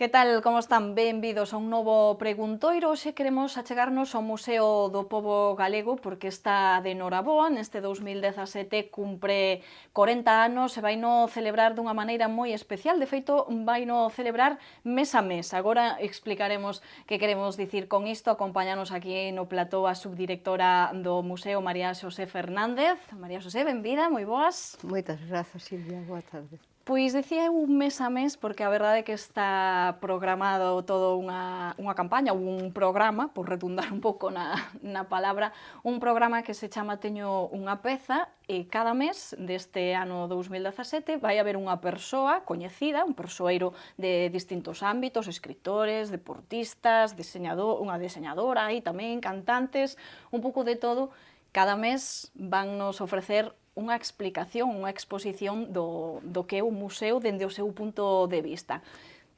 Que tal, como están? Benvidos a un novo preguntoiro. Hoxe queremos achegarnos ao Museo do Pobo Galego porque está de noraboa. Neste 2017 cumpre 40 anos e vaino celebrar dunha maneira moi especial. De feito, vaino celebrar mes a mes. Agora explicaremos que queremos dicir con isto. Acompáñanos aquí no plató a subdirectora do Museo, María Xosé Fernández. María Xosé, benvida, moi boas. Moitas grazas, Silvia, boa tarde. Pois dicía eu un mes a mes porque a verdade é que está programado todo unha campaña, un programa, por redundar un pouco na palabra, un programa que se chama Teño unha peza e cada mes deste ano 2017 vai haber unha persoa coñecida, un persoeiro de distintos ámbitos, escritores, deportistas, unha diseñadora e tamén cantantes, un pouco de todo. Cada mes van nos ofrecer unha explicación, unha exposición do que é un museo dende o seu punto de vista.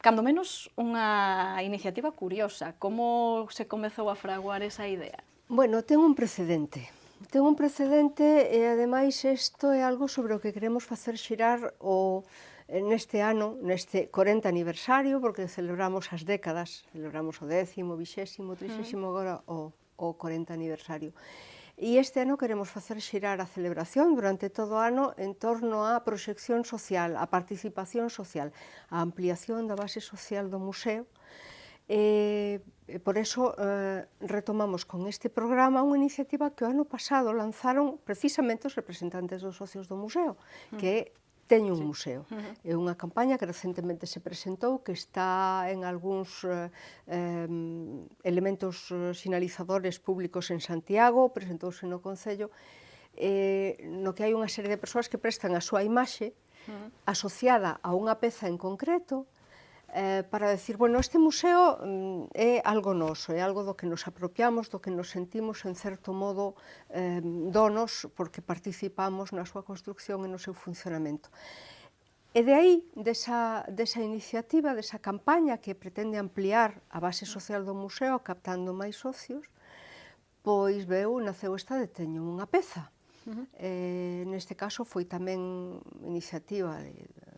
Cando menos unha iniciativa curiosa. Como se comezou a fraguar esa idea? Bueno, ten un precedente. Ten un precedente e, ademais, isto é algo sobre o que queremos facer xirar neste ano, neste 40 aniversario, porque celebramos as décadas, celebramos o 10º, 20º, 30º, agora o 40 aniversario. E este ano queremos facer xirar a celebración durante todo o ano en torno á proxección social, á participación social, á ampliación da base social do museo. Por iso retomamos con este programa unha iniciativa que o ano pasado lanzaron precisamente os representantes dos socios do museo, que é Teño un museo. É unha campaña que recentemente se presentou, que está en algúns elementos sinalizadores públicos en Santiago, presentouse no Concello, no que hai unha serie de persoas que prestan a súa imaxe asociada a unha peza en concreto, para decir, bueno, este museo é algo noso, é algo do que nos apropiamos, do que nos sentimos en certo modo donos, porque participamos na súa construcción e no seu funcionamento. E de aí, desa iniciativa, desa campaña que pretende ampliar a base social do museo, captando máis socios, pois naceu esta de Teño unha peza. Neste caso foi tamén iniciativa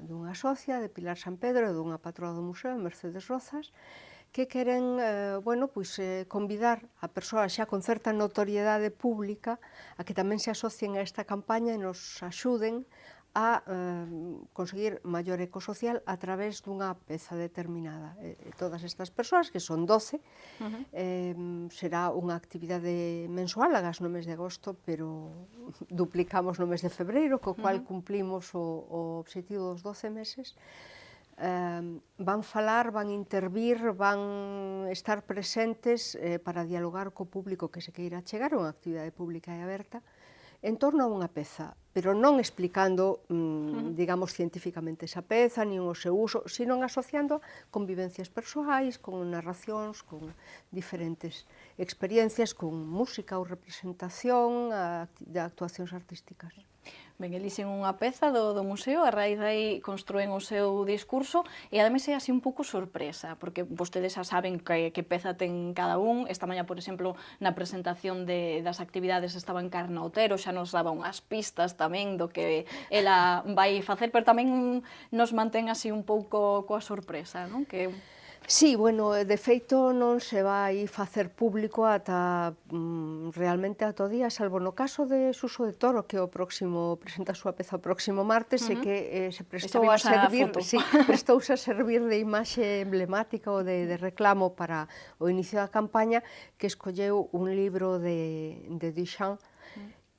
dunha socia de Pilar San Pedro e dunha patroa do museo, Mercedes Rozas, que queren convidar a persoas xa con certa notoriedade pública a que tamén se asocien a esta campaña e nos axuden a conseguir maior eco social a través dunha peza determinada. Todas estas persoas, que son 12, será unha actividade mensual, agás no mes de agosto, pero duplicamos no mes de febreiro, co cual cumplimos o obxectivo dos 12 meses. Van falar, van intervir, van estar presentes para dialogar co público que se queira chegar, unha actividade pública e aberta, en torno a unha peza, pero non explicando, digamos, científicamente esa peza, nin o seu uso, sino asociando con vivencias persoais, con narracións, con diferentes experiencias, con música ou representación, de actuacións artísticas. Ben, elixen unha peza do museo, a raíz aí construen o seu discurso e ademais é así un pouco sorpresa, porque vostedes xa saben que peza ten cada un. Esta mañá, por exemplo, na presentación das actividades estaba en Carna Otero, xa nos daba unhas pistas tamén do que ela vai facer, pero tamén nos mantén así un pouco coa sorpresa, non? Sí, bueno, de feito non se vai facer público ata realmente ata o día, salvo no caso de Suso de Toro, que presenta a súa peza o próximo martes, e que se prestou a servir, prestouse a servir de imaxe emblemática ou de reclamo para o inicio da campaña, que escolleu un libro de Duchamp,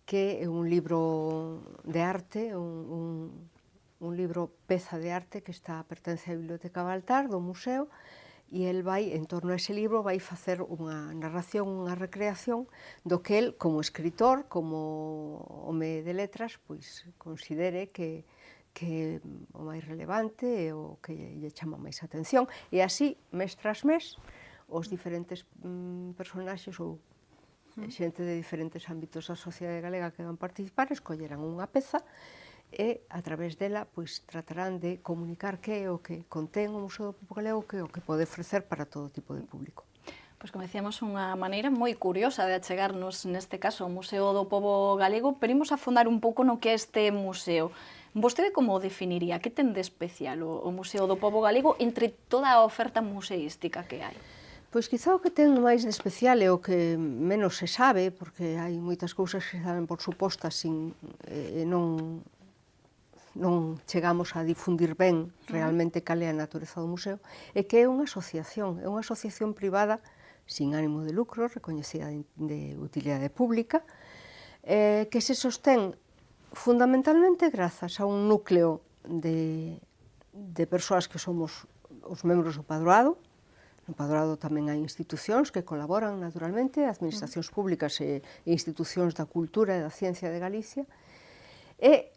que é un libro de arte, un libro peza de arte que pertence á Biblioteca Baltar do museo, e el vai, en torno a ese libro, vai facer unha narración, unha recreación do que el, como escritor, como home de letras, pois considere que o máis relevante e o que lle chama máis atención. E así, mes tras mes, os diferentes personaxes ou xente de diferentes ámbitos da sociedade galega que van participar escollerán unha peza e, a través dela, tratarán de comunicar que é o que contén o Museo do Pobo Galego, que é o que pode ofrecer para todo tipo de público. Pois, como decíamos, unha maneira moi curiosa de achegarnos, neste caso, ao Museo do Pobo Galego, pero imos afondar un pouco no que é este museo. Vostede como o definiría? Que ten de especial o Museo do Pobo Galego entre toda a oferta museística que hai? Pois quizá o que ten máis de especial é o que menos se sabe, porque hai moitas cousas que se saben por supostas e non chegamos a difundir ben realmente cal é a natureza do museo, é que é unha asociación privada sin ánimo de lucro, recoñecida de utilidade pública, que se sostén fundamentalmente grazas a un núcleo de persoas que somos os membros do padroado. No padroado tamén hai institucións que colaboran naturalmente, administracións públicas e institucións da cultura e da ciencia de Galicia, e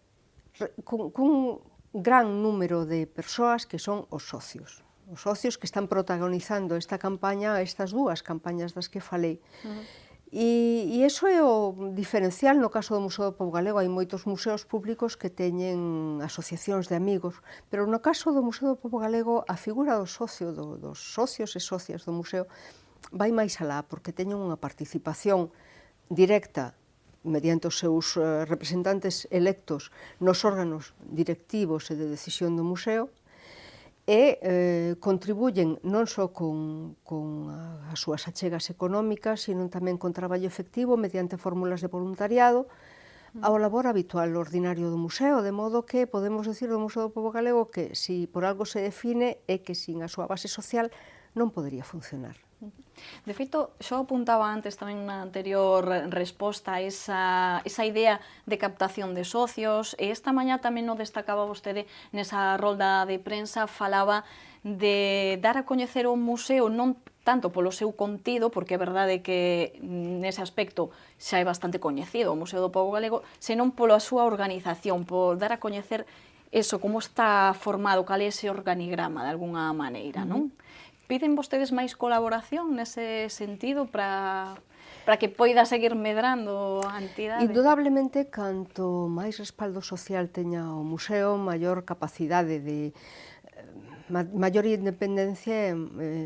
cun gran número de persoas que son os socios que están protagonizando esta campaña, estas dúas campañas das que falei. E iso é o diferencial no caso do Museo do Pobo Galego. Hai moitos museos públicos que teñen asociacións de amigos, pero no caso do Museo do Pobo Galego a figura do socio, dos socios e socias do museo vai máis alá, porque teñen unha participación directa mediante os seus representantes electos nos órganos directivos e de decisión do museo, e contribuyen non só con as súas achegas económicas, sino tamén con traballo efectivo mediante fórmulas de voluntariado ao labor habitual ordinario do museo, de modo que podemos decir do Museo do Pobo Galego que, si por algo se define, é que sin a súa base social non podería funcionar. De feito, xo apuntaba antes tamén na anterior resposta esa idea de captación de socios, e esta mañá tamén o destacaba vostede nesa rolda de prensa, falaba de dar a coñecer o museo non tanto polo seu contido, porque é verdade que nese aspecto xa é bastante coñecido o Museo do Pobo Galego, senón pola súa organización, por dar a coñecer eso, como está formado, cal é ese organigrama de alguna maneira, non? Piden vostedes máis colaboración nese sentido para que poida seguir medrando a entidade? Indudablemente, canto máis respaldo social teña o museo, maior capacidade de maior independencia e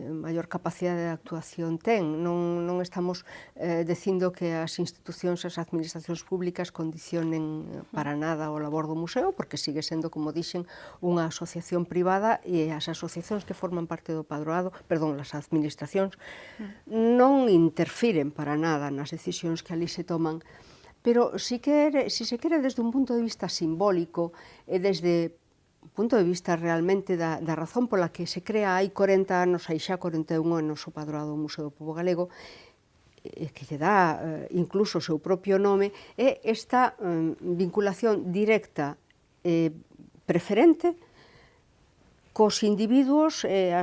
maior capacidade de actuación ten. Non estamos dicindo que as institucións e as administracións públicas condicionen para nada o labor do museo, porque sigue sendo, como dixen, unha asociación privada, e as asociacións que forman parte do padroado, perdón, as administracións, non interfiren para nada nas decisións que ali se toman. Pero si se quere desde un punto de vista simbólico e desde punto de vista realmente da razón pola que se crea hai 40 anos, hai xa 41 anos o padroado do Museo do Pobo Galego, que lle dá incluso o seu propio nome, é esta vinculación directa e preferente cos individuos e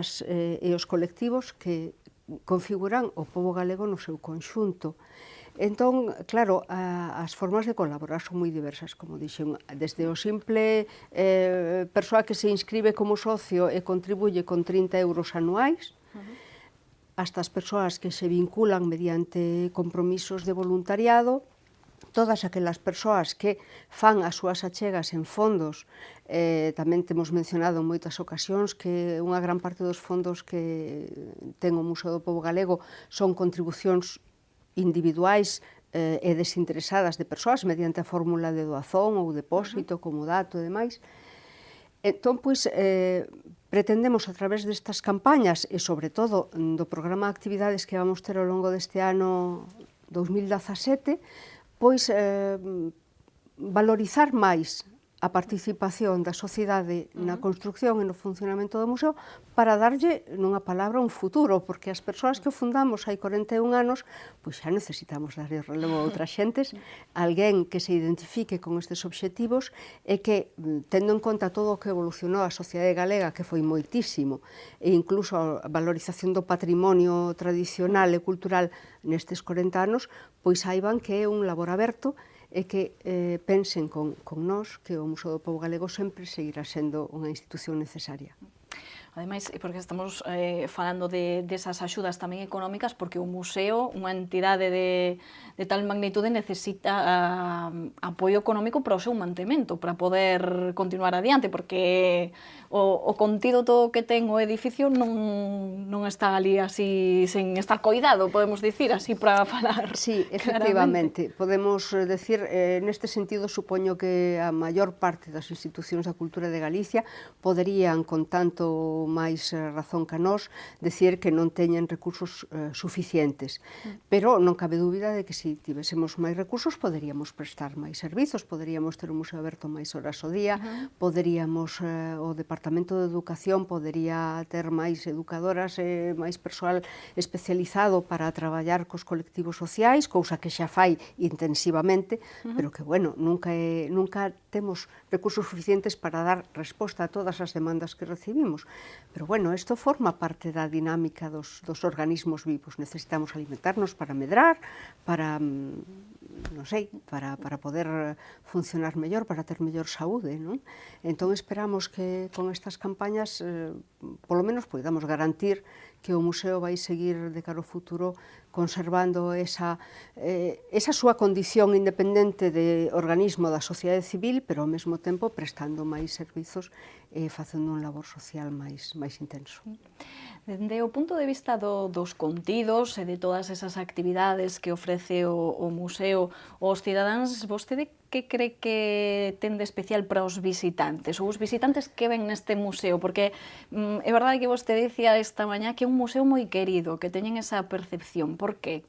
os colectivos que configuran o pobo galego no seu conxunto. Entón, claro, as formas de colaborar son moi diversas, como dixen, desde o simple persoa que se inscribe como socio e contribuye con 30 euros anuais, hasta as persoas que se vinculan mediante compromisos de voluntariado, todas aquelas persoas que fan as súas achegas en fondos. Tamén temos mencionado en moitas ocasións que unha gran parte dos fondos que ten o Museo do Pobo Galego son contribucións individuais e desinteresadas de persoas mediante a fórmula de doazón ou depósito, comodato e demais. Entón, pois, pretendemos a través destas campañas e, sobre todo, do programa de actividades que vamos ter ao longo deste ano 2017, pois, valorizar máis a participación da sociedade na construcción e no funcionamento do museo para darlle, nunha palabra, un futuro, porque as persoas que o fundamos hai 41 anos, pois xa necesitamos darlle relevo a outras xentes, alguén que se identifique con estes obxectivos e que, tendo en conta todo o que evolucionou a sociedade galega, que foi moitísimo, e incluso a valorización do patrimonio tradicional e cultural nestes 40 anos, pois saiban que é un labor aberto e que pensen con nós que o Museo do Pobo Galego sempre seguirá sendo unha institución necesaria. Ademais, porque estamos falando desas axudas tamén económicas, porque o museo, unha entidade de tal magnitude, necesita apoio económico para o seu mantemento, para poder continuar adiante, porque o contido todo que ten o edificio non está ali así, sen estar coidado, podemos dicir, así para falar. Sí, efectivamente. Podemos decir, neste sentido, supoño que a maior parte das institucións da cultura de Galicia poderían, con tanto máis razón que nós, decir que non teñen recursos suficientes. Pero non cabe dúbida de que se tivésemos máis recursos poderíamos prestar máis servizos, poderíamos ter un museo aberto máis horas ao día, poderíamos, o Departamento de Educación podería ter máis educadoras e máis persoal especializado para traballar cos colectivos sociais, cousa que xa fai intensivamente, pero que, bueno, nunca temos recursos suficientes para dar resposta a todas as demandas que recibimos. Pero, bueno, isto forma parte da dinámica dos organismos vivos. Necesitamos alimentarnos para medrar, para, non sei, para poder funcionar mellor, para ter mellor saúde, non? Entón, esperamos que con estas campañas, polo menos, podamos garantir que o museo vai seguir de cara ao futuro conservando esa súa condición independente de organismo da sociedade civil, pero ao mesmo tempo prestando máis servizos e facendo un labor social máis intenso. Dende o punto de vista dos contidos e de todas esas actividades que ofrece o museo aos cidadáns, vostede que cree que ten de especial para os visitantes, ou os visitantes que ven neste museo? Porque é verdade que vostede dicía esta mañá que é un museo moi querido, que teñen esa percepción. Por que?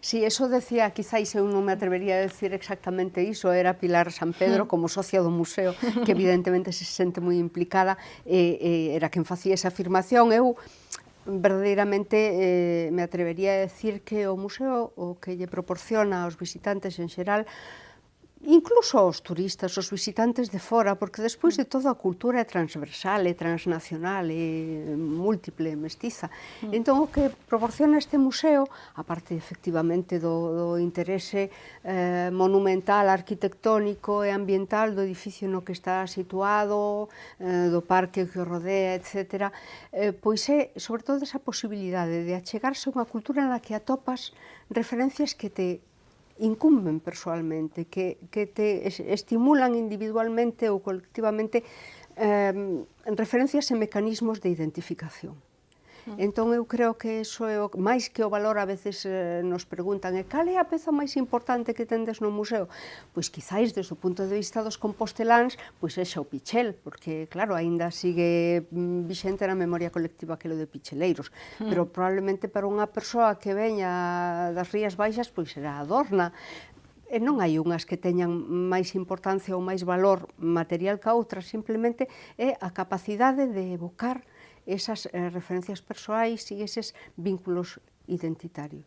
Sí, eso decía, quizáis eu non me atrevería a decir exactamente iso, era Pilar San Pedro como socia do museo, que evidentemente se sente moi implicada, era quen facía esa afirmación. Eu verdadeiramente me atrevería a decir que o museo o que lle proporciona aos visitantes en xeral, incluso aos turistas, aos visitantes de fora, porque despois de todo a cultura é transversal, é transnacional, é múltiple, mestiza. Entón, o que proporciona este museo, aparte efectivamente do interese monumental, arquitectónico e ambiental do edificio no que está situado, do parque que o rodea, etc., pois é, sobre todo, esa posibilidade de achegarse a unha cultura na que atopas referencias que te incumben persoalmente, que te estimulan individualmente ou colectivamente referencias e mecanismos de identificación. Entón, eu creo que iso é máis que o valor, a veces nos preguntan, cal é a peza máis importante que tendes no museo? Pois quizáis, desde o punto de vista dos composteláns, pois é xa o Pichel, porque, claro, aínda sigue vixente na memoria colectiva aquilo de picheleiros, pero probablemente para unha persoa que veña das Rías Baixas, pois será a Dorna. E non hai unhas que teñan máis importancia ou máis valor material que a outras, simplemente é a capacidade de evocar esas referencias persoais e eses vínculos identitarios.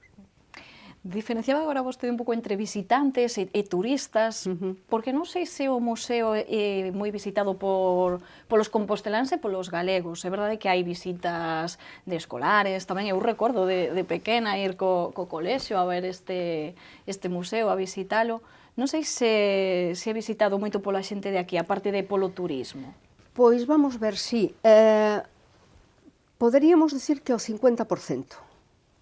Diferenciaba agora vostede un pouco entre visitantes e turistas, porque non sei se o museo é moi visitado polos composteláns e polos galegos. É verdade que hai visitas de escolares, tamén eu recordo de pequena ir co colexio a ver este museo, a visitalo. Non sei se é visitado moito pola xente de aquí, aparte de polo turismo. Pois vamos ver, si. Poderíamos dicir que o 50%,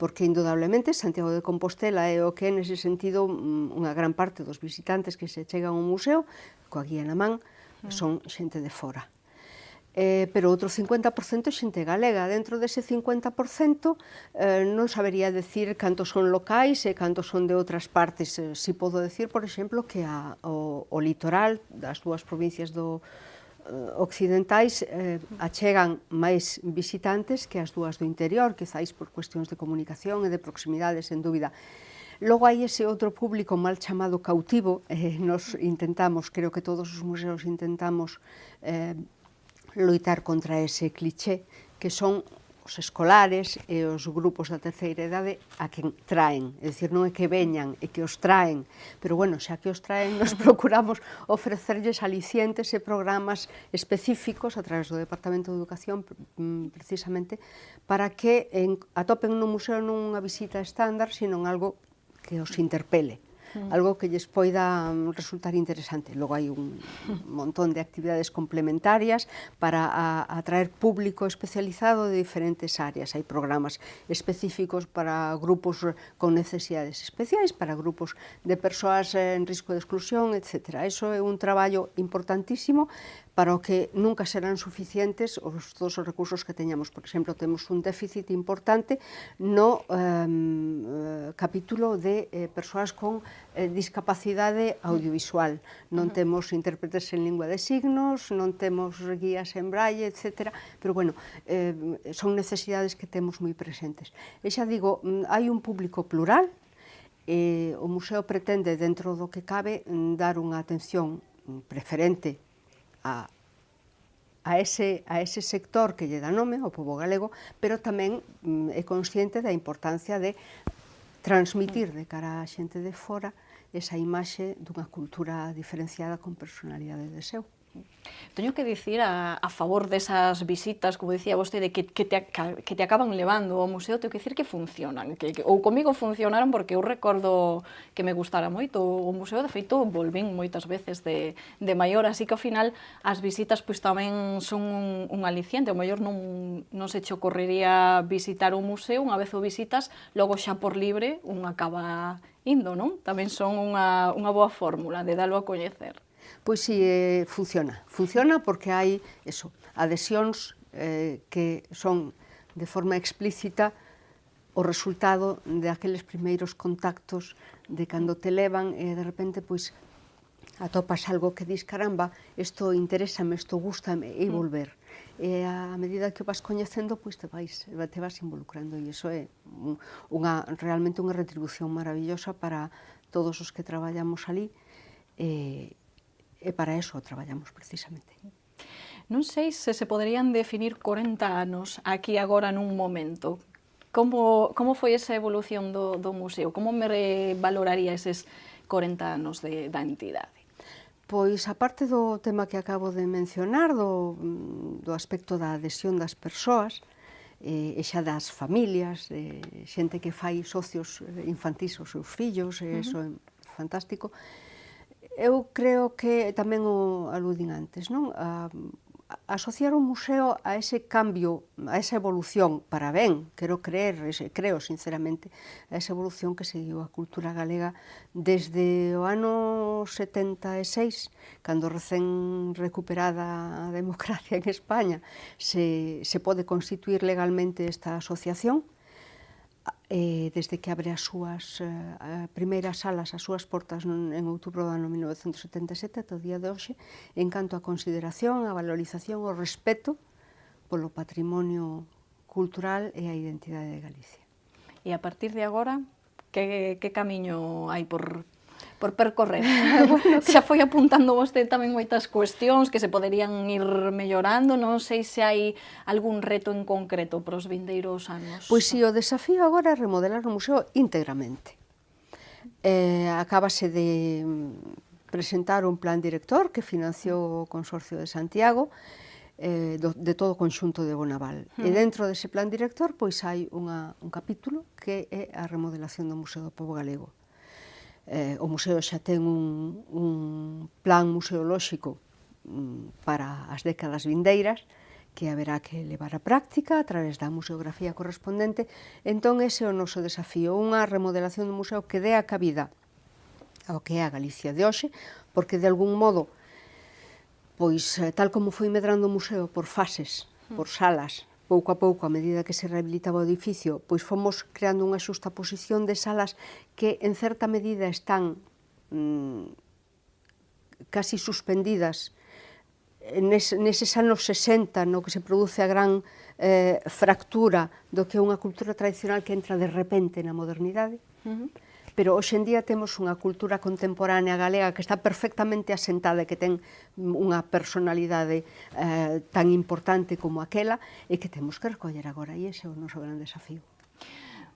porque indudablemente Santiago de Compostela é o que é nese sentido unha gran parte dos visitantes que se chegan ao museo, coa guía na man, son xente de fora. Pero outro 50% é xente galega. Dentro dese 50% non sabería decir cantos son locais e cantos son de outras partes. Si podo decir, por exemplo, que o litoral das dúas provincias occidentais achegan máis visitantes que as dúas do interior, quizáis por cuestións de comunicación e de proximidade, sen dúbida. Logo hai ese outro público mal chamado cautivo, nos intentamos, creo que todos os museos intentamos loitar contra ese cliché, que son os escolares e os grupos da terceira idade a quen traen, é dicir, non é que veñan, é que os traen, pero bueno, xa que os traen, nos procuramos ofrecerlles alicientes e programas específicos a través do Departamento de Educación, precisamente, para que atopen no museo non unha visita estándar, sino algo que os interpele. algo que lles poida resultar interesante. Logo hai un montón de actividades complementarias para atraer público especializado de diferentes áreas. Hai programas específicos para grupos con necesidades especiais, para grupos de persoas en risco de exclusión, etc. Iso é un traballo importantísimo para o que nunca serán suficientes todos os recursos que teñamos. Por exemplo, temos un déficit importante no capítulo de persoas con discapacidade audiovisual. Non temos intérpretes en lingua de signos, non temos guías en braille, etc. Pero, bueno, son necesidades que temos moi presentes. E xa digo, hai un público plural, o museo pretende, dentro do que cabe, dar unha atención preferente a ese sector que lle dá nome, ao pobo galego, pero tamén é consciente da importancia de transmitir de cara á xente de fora esa imaxe dunha cultura diferenciada con personalidade de seu. Teño que dicir a favor desas visitas, como dicía vostede, que te acaban levando ao museo, teño que dicir que funcionan, ou comigo funcionaron porque eu recordo que me gustara moito o museo, de feito volvín moitas veces de maior, así que ao final as visitas pois tamén son un aliciente, ao mellor non se che ocorrería visitar un museo, unha vez o visitas, logo xa por libre un acaba indo, non? Tamén son unha boa fórmula de dalo a coñecer. Pois si, funciona porque hai adhesións que son de forma explícita o resultado de aqueles primeiros contactos de cando te levan e de repente pois atopas algo que dis, caramba, isto interésame, isto gústame, e volver. E a medida que o vas coñecendo, pois te vas involucrando, e iso é realmente unha retribución maravillosa para todos os que traballamos ali, e para eso traballamos precisamente. Non sei se poderían definir 40 anos aquí agora nun momento. Como foi esa evolución do museo? Como me valoraría eses 40 anos da entidade? Pois, a parte do tema que acabo de mencionar, do aspecto da adhesión das persoas, e xa das familias, xente que fai socios infantís aos seus fillos, iso é fantástico. Eu creo que tamén o aludín antes, non? Asociar un museo a ese cambio, a esa evolución para ben, creo sinceramente, a esa evolución que seguiu a cultura galega desde o ano 76, cando recén recuperada a democracia en España, se pode constituir legalmente esta asociación, desde que abre as súas primeiras salas, as súas portas en outubro do ano 1977 ata o día de hoxe, en canto a consideración, a valorización, o respeto polo patrimonio cultural e a identidade de Galicia. E a partir de agora, que camiño hai por percorrer? Xa foi apuntando vostede tamén moitas cuestións que se poderían ir mellorando, non sei se hai algún reto en concreto para os vindeiros anos. Pois si, o desafío agora é remodelar o museo íntegramente. Acábase de presentar un plan director que financiou o Consorcio de Santiago, de todo o conxunto de Bonaval. E dentro dese plan director pois hai un capítulo que é a remodelación do Museo do Pobo Galego. O museo xa ten un plan museolóxico para as décadas vindeiras que haberá que levar á práctica a través da museografía correspondente. Entón, ese é o noso desafío, unha remodelación do museo que dé a cabida ao que é a Galicia de hoxe, porque de algún modo, pois tal como foi medrando o museo por fases, por salas, pouco a pouco, a medida que se rehabilitaba o edificio, pois fomos creando unha xustaposición de salas que, en certa medida, están casi suspendidas neses anos 60, no que se produce a gran fractura do que é unha cultura tradicional que entra de repente na modernidade. Pero hoxe en día temos unha cultura contemporánea galega que está perfectamente asentada e que ten unha personalidade tan importante como aquela e que temos que recoller agora, e ese é o noso gran desafío.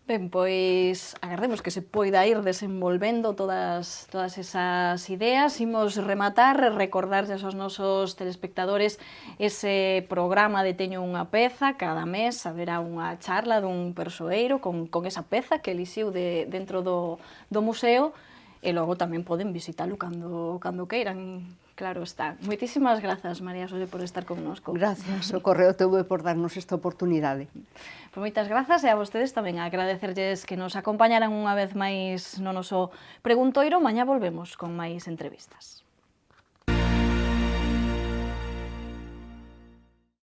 Ben, pois agardemos que se poida ir desenvolvendo todas esas ideas. Imos rematar, recordarles aos nosos telespectadores ese programa de Teño unha peza. Cada mes haberá unha charla dun persoeiro con esa peza que elixiu dentro do museo. e logo tamén poden visitalo cando queiran, claro está. Moitísimas grazas, María Xosé, por estar connosco. Gracias ao Correo TV por darnos esta oportunidade. Pois moitas grazas, e a vostedes tamén agradecerlles que nos acompañaran unha vez máis no noso preguntoiro. Mañá volvemos con máis entrevistas.